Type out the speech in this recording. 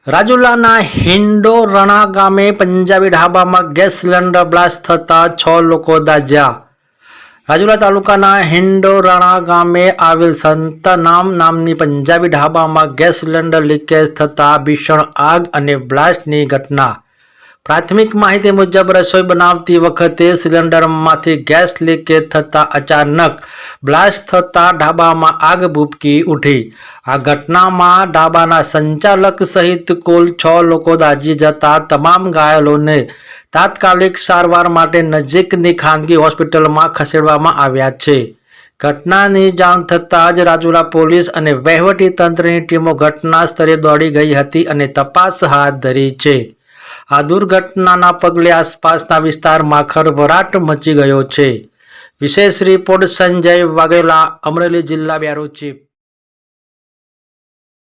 રાજુલાના હિંડોરણા ગામે Punjabi ઢાબામાં gas cylinder blast થતા 6 લોકો દાઝ્યા। રાજુલા તાલુકાના હિંડોરણા ગામે આવેલ સંતનામ નામની પંજાબી ઢાબામાં ગેસ સિલિન્ડર લીકેજ થતા ભીષણ આગ અને બ્લાસ્ટની ઘટના। પ્રાથમિક માહિતી મુજબ રસોઈ બનાવતી વખતે સિલિન્ડરમાંથી ગેસ લીકેજ થતાં અચાનક બ્લાસ્ટ થતાં ઢાબામાં આગ ભભૂકી ઉઠી। આ ઘટનામાં ઢાબાના સંચાલક સહિત કુલ 6 લોકો દાઝી જતા તમામ ઘાયલોને તાત્કાલિક સારવાર માટે નજીકની ખાનગી હોસ્પિટલમાં ખસેડવામાં આવ્યા છે। ઘટનાની જાણ થતાં જ રાજુલા પોલીસ અને વહીવટી તંત્રની ટીમો ઘટના સ્થળે દોડી ગઈ હતી અને તપાસ હાથ ધરી છે। આ દુર્ઘટનાના પગલે આસપાસના વિસ્તારમાં ખળભળાટ મચી ગયો છે। વિશેષ રિપોર્ટ સંજય વાઘેલા, અમરેલી જિલ્લા બ્યુરો ચીફ।